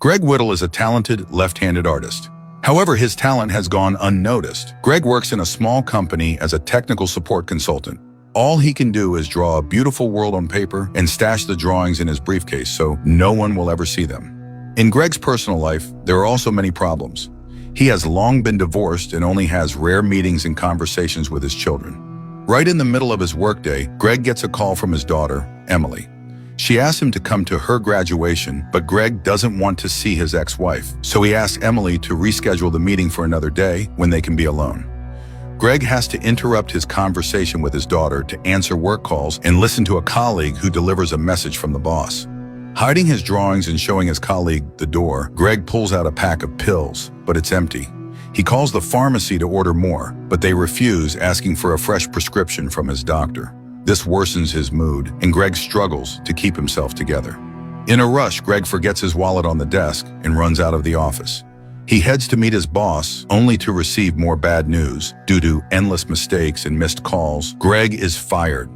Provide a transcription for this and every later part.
Greg Whittle is a talented, left-handed artist. However, his talent has gone unnoticed. Greg works in a small company as a technical support consultant. All he can do is draw a beautiful world on paper and stash the drawings in his briefcase so no one will ever see them. In Greg's personal life, there are also many problems. He has long been divorced and only has rare meetings and conversations with his children. Right in the middle of his workday, Greg gets a call from his daughter, Emily. She asks him to come to her graduation, but Greg doesn't want to see his ex-wife, so he asks Emily to reschedule the meeting for another day when they can be alone. Greg has to interrupt his conversation with his daughter to answer work calls and listen to a colleague who delivers a message from the boss. Hiding his drawings and showing his colleague the door, Greg pulls out a pack of pills, but it's empty. He calls the pharmacy to order more, but they refuse, asking for a fresh prescription from his doctor. This worsens his mood, and Greg struggles to keep himself together. In a rush, Greg forgets his wallet on the desk and runs out of the office. He heads to meet his boss, only to receive more bad news. Due to endless mistakes and missed calls, Greg is fired.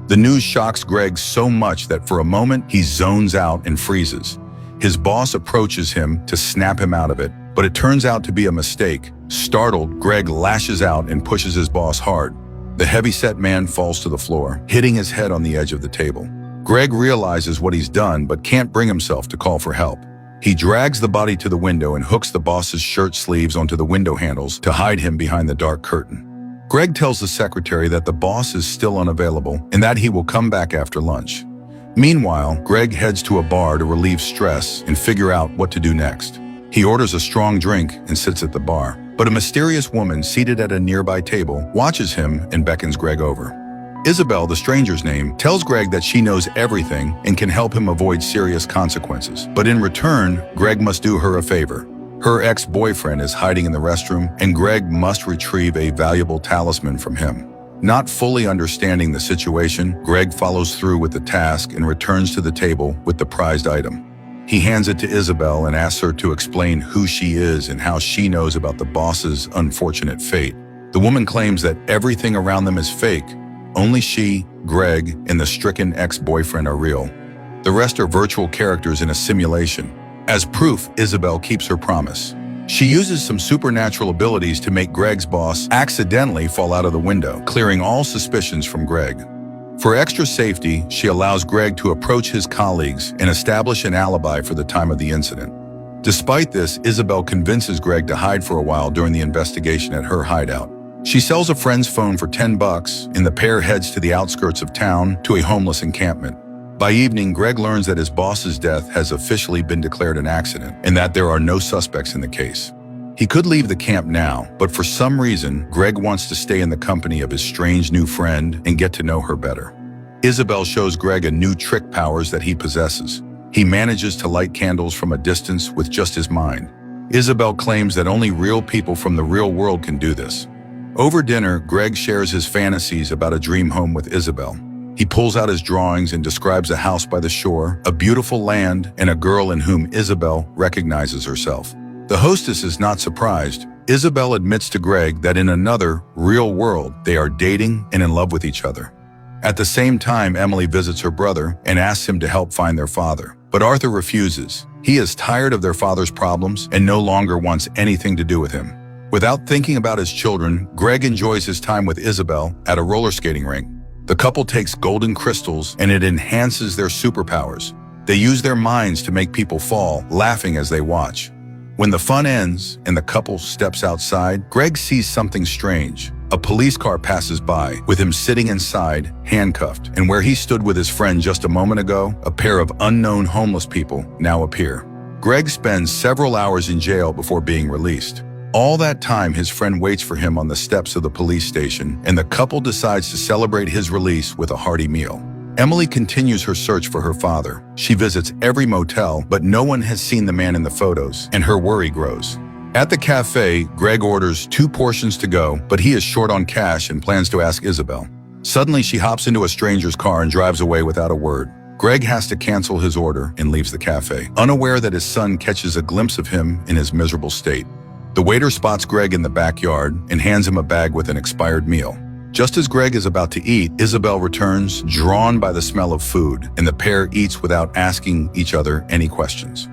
The news shocks Greg so much that for a moment, he zones out and freezes. His boss approaches him to snap him out of it, but it turns out to be a mistake. Startled, Greg lashes out and pushes his boss hard. The heavy-set man falls to the floor, hitting his head on the edge of the table. Greg realizes what he's done but can't bring himself to call for help. He drags the body to the window and hooks the boss's shirt sleeves onto the window handles to hide him behind the dark curtain. Greg tells the secretary that the boss is still unavailable and that he will come back after lunch. Meanwhile, Greg heads to a bar to relieve stress and figure out what to do next. He orders a strong drink and sits at the bar, but a mysterious woman seated at a nearby table watches him and beckons Greg over. Isabel, the stranger's name, tells Greg that she knows everything and can help him avoid serious consequences. But in return, Greg must do her a favor. Her ex-boyfriend is hiding in the restroom, and Greg must retrieve a valuable talisman from him. Not fully understanding the situation, Greg follows through with the task and returns to the table with the prized item. He hands it to Isabel and asks her to explain who she is and how she knows about the boss's unfortunate fate. The woman claims that everything around them is fake. Only she, Greg, and the stricken ex-boyfriend are real. The rest are virtual characters in a simulation. As proof, Isabel keeps her promise. She uses some supernatural abilities to make Greg's boss accidentally fall out of the window, clearing all suspicions from Greg. For extra safety, she allows Greg to approach his colleagues and establish an alibi for the time of the incident. Despite this, Isabel convinces Greg to hide for a while during the investigation at her hideout. She sells a friend's phone for $10, and the pair heads to the outskirts of town to a homeless encampment. By evening, Greg learns that his boss's death has officially been declared an accident and that there are no suspects in the case. He could leave the camp now, but for some reason, Greg wants to stay in the company of his strange new friend and get to know her better. Isabel shows Greg a new trick powers that he possesses. He manages to light candles from a distance with just his mind. Isabel claims that only real people from the real world can do this. Over dinner, Greg shares his fantasies about a dream home with Isabel. He pulls out his drawings and describes a house by the shore, a beautiful land, and a girl in whom Isabel recognizes herself. The hostess is not surprised. Isabel admits to Greg that in another, real world, they are dating and in love with each other. At the same time, Emily visits her brother and asks him to help find their father. But Arthur refuses. He is tired of their father's problems and no longer wants anything to do with him. Without thinking about his children, Greg enjoys his time with Isabel at a roller skating rink. The couple takes golden crystals and it enhances their superpowers. They use their minds to make people fall, laughing as they watch. When the fun ends and the couple steps outside, Greg sees something strange. A police car passes by, with him sitting inside, handcuffed, and where he stood with his friend just a moment ago, a pair of unknown homeless people now appear. Greg spends several hours in jail before being released. All that time, his friend waits for him on the steps of the police station, and the couple decides to celebrate his release with a hearty meal. Emily continues her search for her father. She visits every motel, but no one has seen the man in the photos, and her worry grows. At the cafe, Greg orders 2 portions to go, but he is short on cash and plans to ask Isabel. Suddenly, she hops into a stranger's car and drives away without a word. Greg has to cancel his order and leaves the cafe, unaware that his son catches a glimpse of him in his miserable state. The waiter spots Greg in the backyard and hands him a bag with an expired meal. Just as Greg is about to eat, Isabel returns, drawn by the smell of food, and the pair eats without asking each other any questions.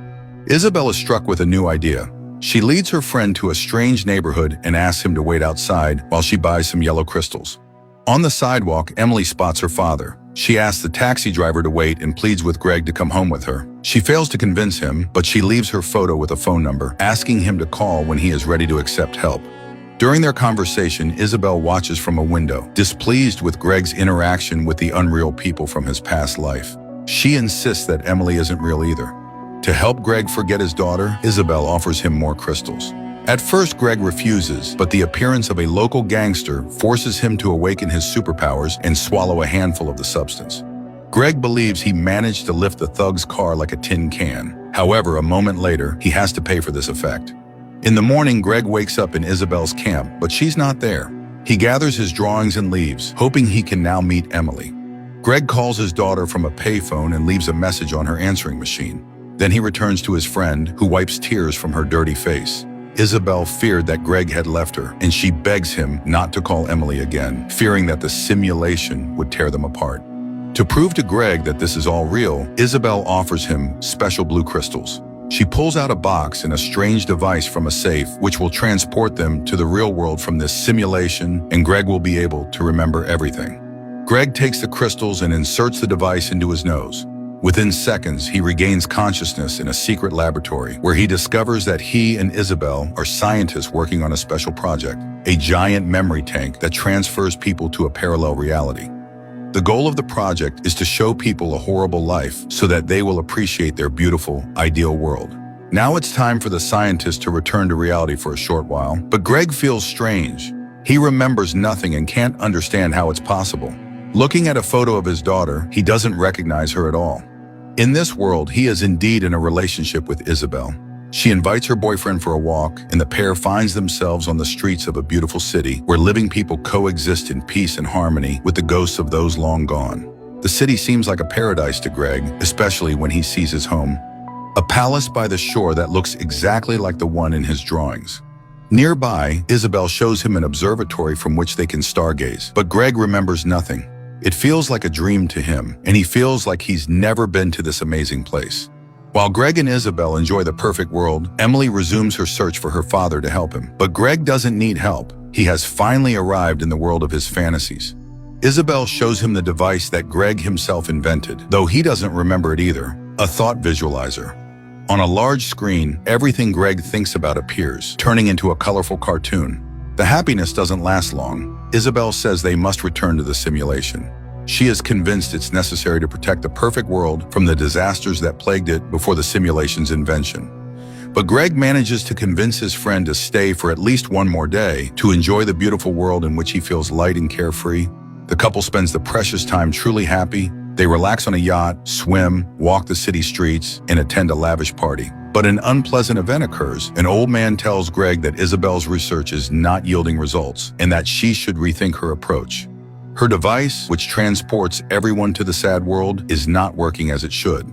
Isabel is struck with a new idea. She leads her friend to a strange neighborhood and asks him to wait outside while she buys some yellow crystals. On the sidewalk, Emily spots her father. She asks the taxi driver to wait and pleads with Greg to come home with her. She fails to convince him, but she leaves her photo with a phone number, asking him to call when he is ready to accept help. During their conversation, Isabel watches from a window, displeased with Greg's interaction with the unreal people from his past life. She insists that Emily isn't real either. To help Greg forget his daughter, Isabel offers him more crystals. At first, Greg refuses, but the appearance of a local gangster forces him to awaken his superpowers and swallow a handful of the substance. Greg believes he managed to lift the thug's car like a tin can. However, a moment later, he has to pay for this effect. In the morning, Greg wakes up in Isabel's camp, but she's not there. He gathers his drawings and leaves, hoping he can now meet Emily. Greg calls his daughter from a payphone and leaves a message on her answering machine. Then he returns to his friend, who wipes tears from her dirty face. Isabel feared that Greg had left her, and she begs him not to call Emily again, fearing that the simulation would tear them apart. To prove to Greg that this is all real, Isabel offers him special blue crystals. She pulls out a box and a strange device from a safe, which will transport them to the real world from this simulation, and Greg will be able to remember everything. Greg takes the crystals and inserts the device into his nose. Within seconds, he regains consciousness in a secret laboratory where he discovers that he and Isabel are scientists working on a special project, a giant memory tank that transfers people to a parallel reality. The goal of the project is to show people a horrible life so that they will appreciate their beautiful, ideal world. Now it's time for the scientists to return to reality for a short while, but Greg feels strange. He remembers nothing and can't understand how it's possible. Looking at a photo of his daughter, he doesn't recognize her at all. In this world, he is indeed in a relationship with Isabel. She invites her boyfriend for a walk, and the pair finds themselves on the streets of a beautiful city where living people coexist in peace and harmony with the ghosts of those long gone. The city seems like a paradise to Greg, especially when he sees his home. A palace by the shore that looks exactly like the one in his drawings. Nearby, Isabel shows him an observatory from which they can stargaze, but Greg remembers nothing. It feels like a dream to him, and he feels like he's never been to this amazing place. While Greg and Isabel enjoy the perfect world, Emily resumes her search for her father to help him. But Greg doesn't need help. He has finally arrived in the world of his fantasies. Isabel shows him the device that Greg himself invented, though he doesn't remember it either, a thought visualizer. On a large screen, everything Greg thinks about appears, turning into a colorful cartoon. The happiness doesn't last long. Isabel says they must return to the simulation. She is convinced it's necessary to protect the perfect world from the disasters that plagued it before the simulation's invention. But Greg manages to convince his friend to stay for at least one more day to enjoy the beautiful world in which he feels light and carefree. The couple spends the precious time truly happy. They relax on a yacht, swim, walk the city streets, and attend a lavish party. But an unpleasant event occurs. An old man tells Greg that Isabel's research is not yielding results and that she should rethink her approach. Her device, which transports everyone to the sad world, is not working as it should.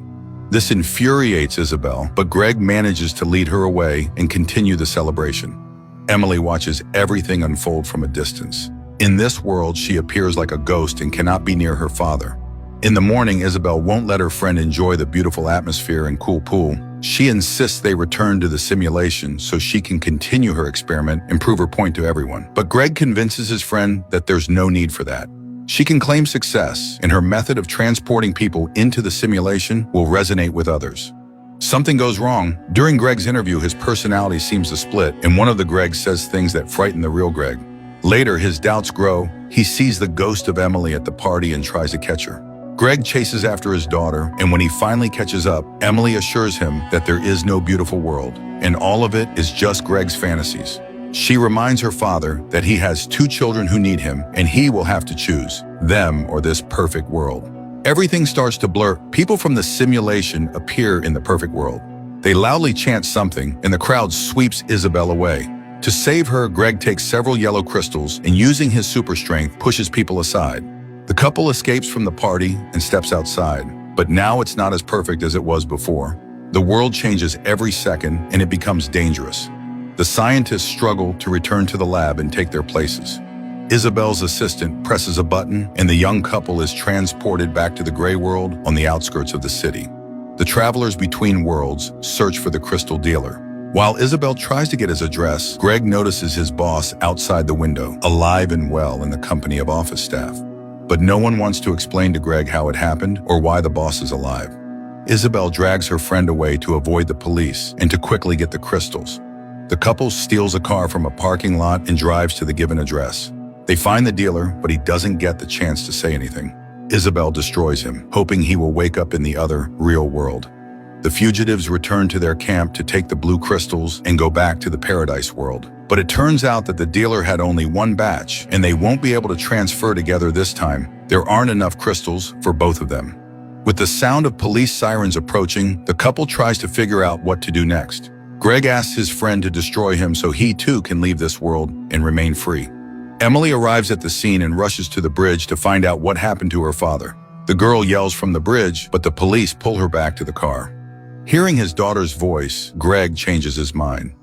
This infuriates Isabel, but Greg manages to lead her away and continue the celebration. Emily watches everything unfold from a distance. In this world, she appears like a ghost and cannot be near her father. In the morning, Isabel won't let her friend enjoy the beautiful atmosphere and cool pool. She insists they return to the simulation so she can continue her experiment and prove her point to everyone. But Greg convinces his friend that there's no need for that. She can claim success, and her method of transporting people into the simulation will resonate with others. Something goes wrong. During Greg's interview, his personality seems to split, and one of the Gregs says things that frighten the real Greg. Later, his doubts grow. He sees the ghost of Emily at the party and tries to catch her. Greg chases after his daughter, and when he finally catches up, Emily assures him that there is no beautiful world, and all of it is just Greg's fantasies. She reminds her father that he has 2 children who need him, and he will have to choose them or this perfect world. Everything starts to blur. People from the simulation appear in the perfect world. They loudly chant something, and the crowd sweeps Isabel away. To save her, Greg takes several yellow crystals and, using his super strength, pushes people aside. The couple escapes from the party and steps outside, but now it's not as perfect as it was before. The world changes every second, and it becomes dangerous. The scientists struggle to return to the lab and take their places. Isabel's assistant presses a button, and the young couple is transported back to the gray world on the outskirts of the city. The travelers between worlds search for the crystal dealer. While Isabel tries to get his address, Greg notices his boss outside the window, alive and well in the company of office staff. But no one wants to explain to Greg how it happened or why the boss is alive. Isabel drags her friend away to avoid the police and to quickly get the crystals. The couple steals a car from a parking lot and drives to the given address. They find the dealer, but he doesn't get the chance to say anything. Isabel destroys him, hoping he will wake up in the other, real world. The fugitives return to their camp to take the blue crystals and go back to the paradise world. But it turns out that the dealer had only one batch, and they won't be able to transfer together this time. There aren't enough crystals for both of them. With the sound of police sirens approaching, the couple tries to figure out what to do next. Greg asks his friend to destroy him so he too can leave this world and remain free. Emily arrives at the scene and rushes to the bridge to find out what happened to her father. The girl yells from the bridge, but the police pull her back to the car. Hearing his daughter's voice, Greg changes his mind.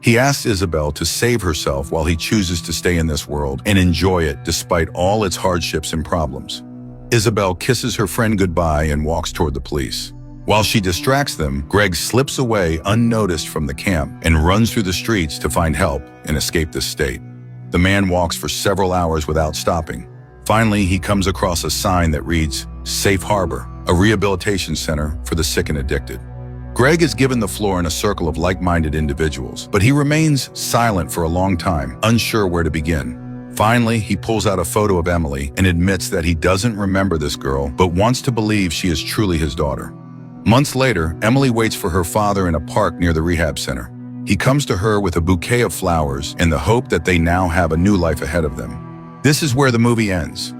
He asks Isabel to save herself while he chooses to stay in this world and enjoy it despite all its hardships and problems. Isabel kisses her friend goodbye and walks toward the police. While she distracts them, Greg slips away unnoticed from the camp and runs through the streets to find help and escape this state. The man walks for several hours without stopping. Finally, he comes across a sign that reads, "Safe Harbor, a rehabilitation center for the sick and addicted." Greg is given the floor in a circle of like-minded individuals, but he remains silent for a long time, unsure where to begin. Finally, he pulls out a photo of Emily and admits that he doesn't remember this girl, but wants to believe she is truly his daughter. Months later, Emily waits for her father in a park near the rehab center. He comes to her with a bouquet of flowers in the hope that they now have a new life ahead of them. This is where the movie ends.